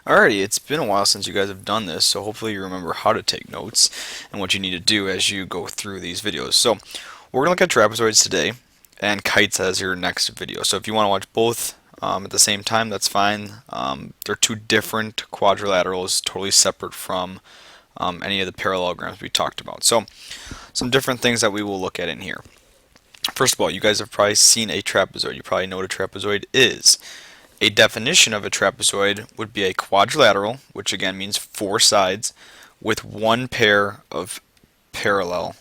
Alrighty, it's been a while since you guys have done this, so hopefully you remember how to take notes and what you need to do as you go through these videos. So we're going to look at trapezoids today and kites as your next video. So if you want to watch both at the same time, that's fine. They're two different quadrilaterals, totally separate from any of the parallelograms we talked about. So some different things that we will look at in here. First of all, you guys have probably seen a trapezoid. You probably know what a trapezoid is. A definition of a trapezoid would be a quadrilateral, which again means four sides, with one pair of parallel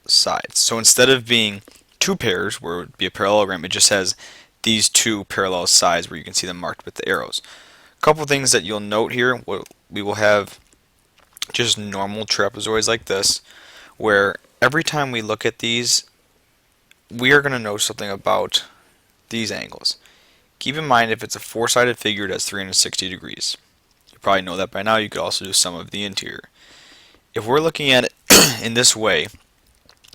sides. So instead of being two pairs, where it would be a parallelogram, it just has these two parallel sides where you can see them marked with the arrows. A couple things that you'll note here, we will have just normal trapezoids like this, where every time we look at these, we are going to know something about these angles. Keep in mind if it's a four-sided figure, that's 360 degrees. You probably know that by now. You could also do some of the interior. If we're looking at it in this way,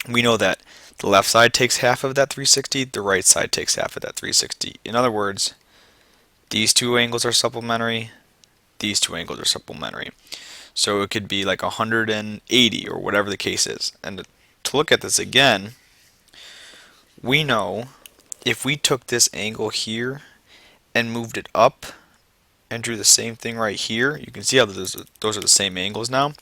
we know that the left side takes half of that 360, the right side takes half of that 360. In other words, these two angles are supplementary, these two angles are supplementary. So it could be like 180 or whatever the case is. And to look at this again, we know if we took this angle here and moved it up and drew the same thing right here, you can see how those are the same angles now.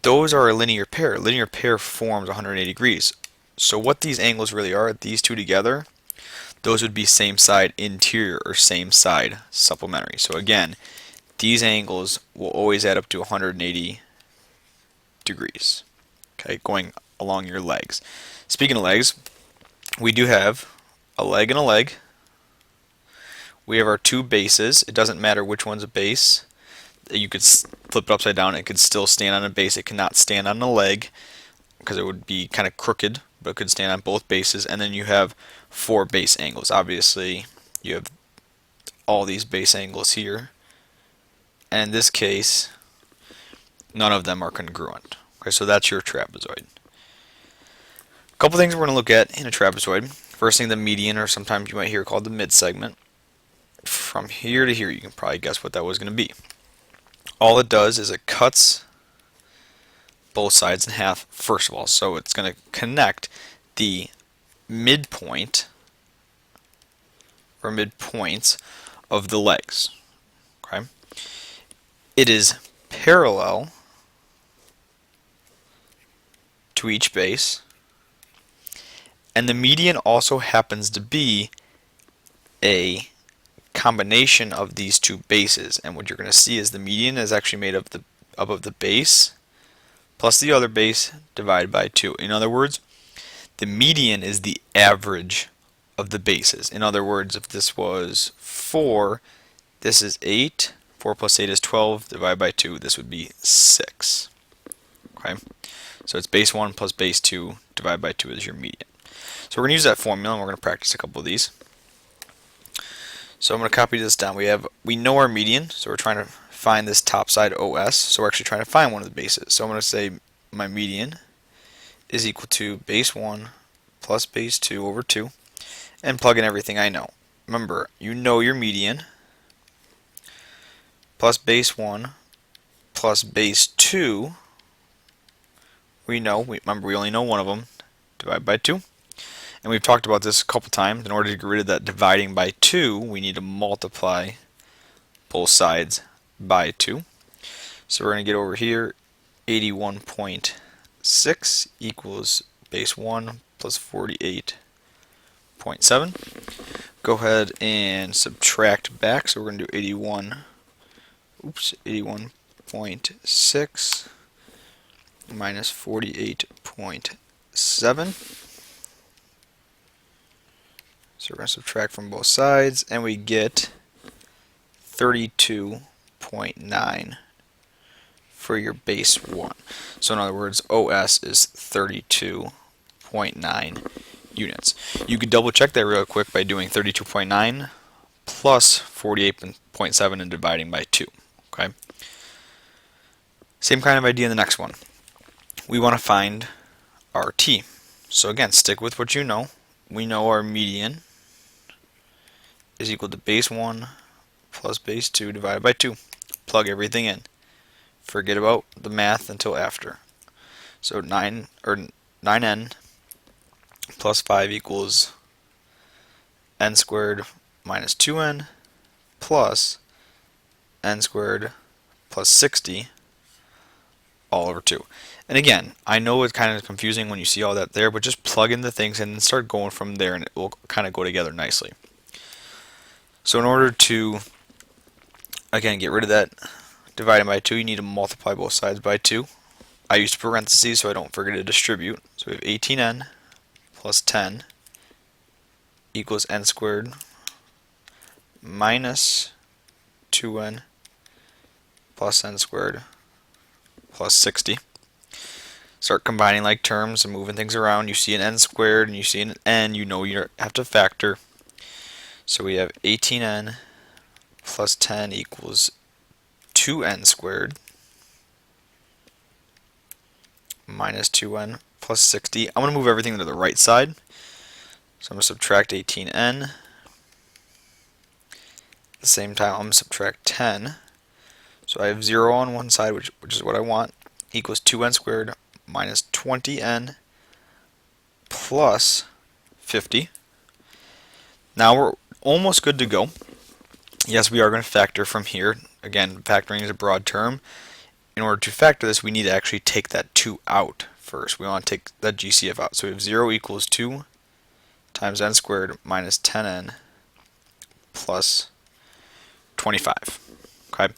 Those are a linear pair. A linear pair forms 180 degrees. So what these angles really are, these two together, those would be same side interior or same side supplementary. So again, these angles will always add up to 180 degrees. Okay, going along your legs. Speaking of legs, we do have a leg and a leg. We have our two bases. It doesn't matter which one's a base. You could flip it upside down. It could still stand on a base. It cannot stand on a leg because it would be kind of crooked, but it could stand on both bases. And then you have four base angles. Obviously, you have all these base angles here. And in this case, none of them are congruent. Okay, so that's your trapezoid. A couple things we're going to look at in a trapezoid. First thing, the median, or sometimes you might hear called the mid-segment. From here to here, you can probably guess what that was going to be. All it does is it cuts both sides in half, first of all. So it's going to connect the midpoint or midpoints of the legs. Okay? It is parallel to each base, and the median also happens to be a combination of these two bases. And what you're going to see is the median is actually made up of the base plus the other base divided by 2. In other words, the median is the average of the bases. In other words, if this was 4, this is 8. 4 plus 8 is 12. Divided by 2, this would be 6. Okay, so it's base 1 plus base 2 divided by 2 is your median. So we're going to use that formula, and we're going to practice a couple of these. So I'm going to copy this down. We know our median, so we're trying to find this top side OS. So we're actually trying to find one of the bases. So I'm going to say my median is equal to base 1 plus base 2 over 2, and plug in everything I know. Remember, you know your median plus base 1 plus base 2. Remember, we only know one of them. Divide by 2. And we've talked about this a couple times. In order to get rid of that dividing by 2, we need to multiply both sides by 2. So we're going to get over here 81.6 equals base 1 plus 48.7. Go ahead and subtract back. So we're going to do 81.6 minus 48.7. So we're going to subtract from both sides, and we get 32.9 for your base 1. So in other words, OS is 32.9 units. You could double check that real quick by doing 32.9 plus 48.7 and dividing by 2. Okay. Same kind of idea in the next one. We want to find our T. So again, stick with what you know. We know our median is equal to base 1 plus base 2 divided by 2. plug everything in. Forget about the math until after. So 9n plus 5 equals n squared minus 2n plus n squared plus 60 all over 2. And again, I know it's kind of confusing when you see all that there, but just plug in the things and then start going from there and it will kind of go together nicely. So in order to, again, get rid of that divided by 2, you need to multiply both sides by 2. I use parentheses so I don't forget to distribute. So we have 18n plus 10 equals n squared minus 2n plus n squared plus 60. Start combining like terms and moving things around. You see an n squared and you see an n, you know you have to factor. So we have 18n plus 10 equals 2n squared minus 2n plus 60. I'm going to move everything to the right side. So I'm going to subtract 18n. At the same time, I'm going to subtract 10. So I have 0 on one side, which is what I want, equals 2n squared minus 20n plus 50. Now we're almost good to go. Yes, we are going to factor from here. Again, factoring is a broad term. In order to factor this, we need to actually take that 2 out first. We want to take that GCF out. So we have 0 equals 2 times n squared minus 10n plus 25. Okay.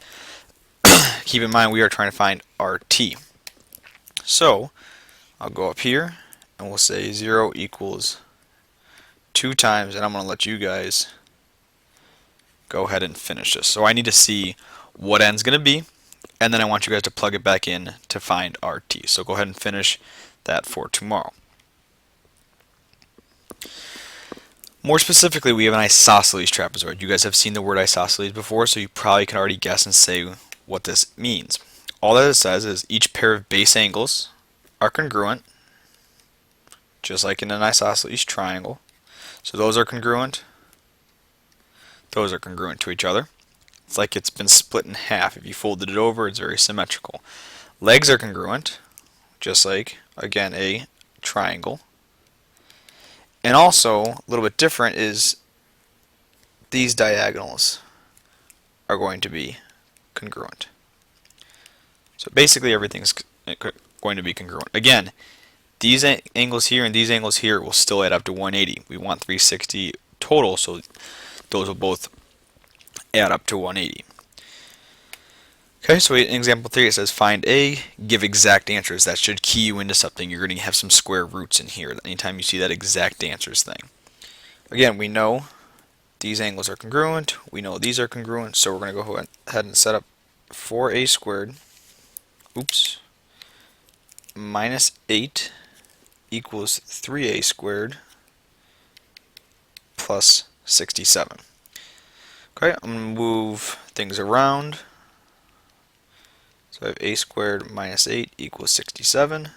Keep in mind we are trying to find RT. So I'll go up here and we'll say 0 equals 2 times, and I'm going to let you guys go ahead and finish this. So I need to see what n's going to be, and then I want you guys to plug it back in to find RT. So go ahead and finish that for tomorrow. More specifically, we have an isosceles trapezoid. You guys have seen the word isosceles before, so you probably can already guess and say what this means. All that it says is each pair of base angles are congruent, just like in an isosceles triangle. So those are congruent. Those are congruent to each other. It's like it's been split in half. If you folded it over, it's very symmetrical. Legs are congruent, just like, again, a triangle. And also, a little bit different is these diagonals are going to be congruent. So basically everything's going to be congruent. Again, these angles here and these angles here will still add up to 180. We want 360 total, so those will both add up to 180. Okay, so in example 3 it says find A, give exact answers. That should key you into something. You're going to have some square roots in here anytime you see that exact answers thing. Again, we know these angles are congruent. We know these are congruent, so we're going to go ahead and set up 4A squared minus 8 equals 3A squared plus 67. Okay, I'm going to move things around. So I have A squared minus 8 equals 67.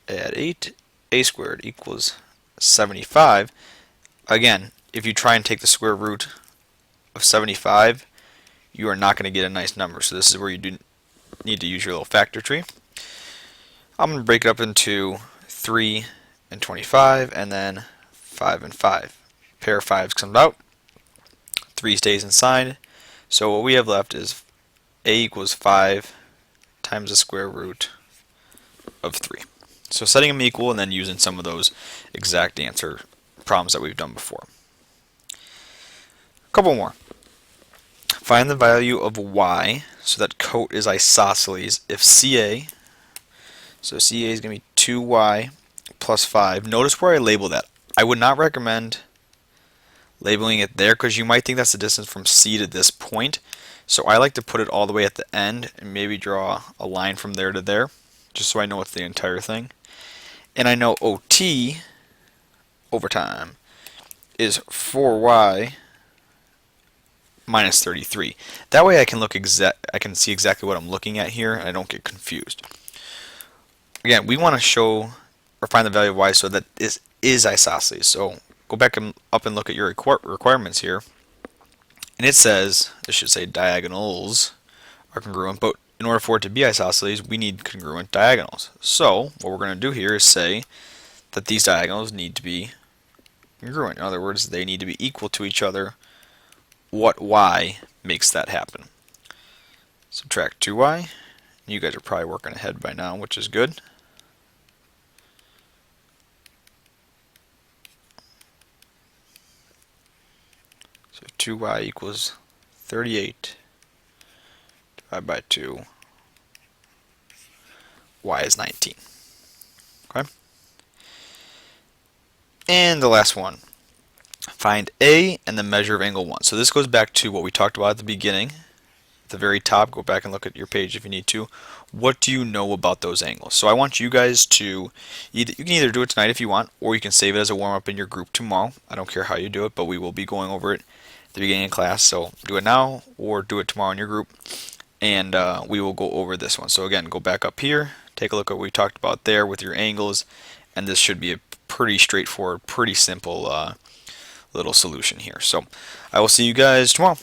Add 8. A squared equals 75. Again, if you try and take the square root of 75, you are not going to get a nice number. So this is where you do need to use your little factor tree. I'm going to break it up into 3 and 25, and then 5 and 5. Pair of 5s comes out. 3 stays inside. So what we have left is A equals 5 times the square root of 3. So setting them equal and then using some of those exact answer problems that we've done before. A couple more. Find the value of y so that coat is isosceles if CA, so CA is going to be 2y plus 5. Notice where I label that. I would not recommend labeling it there because you might think that's the distance from C to this point. So I like to put it all the way at the end and maybe draw a line from there to there, just so I know it's the entire thing. And I know OT, overtime, is 4y minus 33. That way I can see exactly what I'm looking at here and I don't get confused. Again, we want to show or find the value of y so that this is isosceles. So go back up and look at your requirements here. And it says, it should say diagonals are congruent, but in order for it to be isosceles, we need congruent diagonals. So what we're going to do here is say that these diagonals need to be congruent. In other words, they need to be equal to each other. What y makes that happen? Subtract 2y. You guys are probably working ahead by now, which is good. So 2y equals 38 divided by 2. Y is 19. Okay? And the last one. Find A and the measure of angle 1. So this goes back to what we talked about at the beginning. At the very top, go back and look at your page if you need to. What do you know about those angles? So I want you guys to, you can either do it tonight if you want, or you can save it as a warm-up in your group tomorrow. I don't care how you do it, but we will be going over it at the beginning of class. So do it now or do it tomorrow in your group, and we will go over this one. So again, go back up here, take a look at what we talked about there with your angles, and this should be a pretty straightforward, pretty simple little solution here. So I will see you guys tomorrow.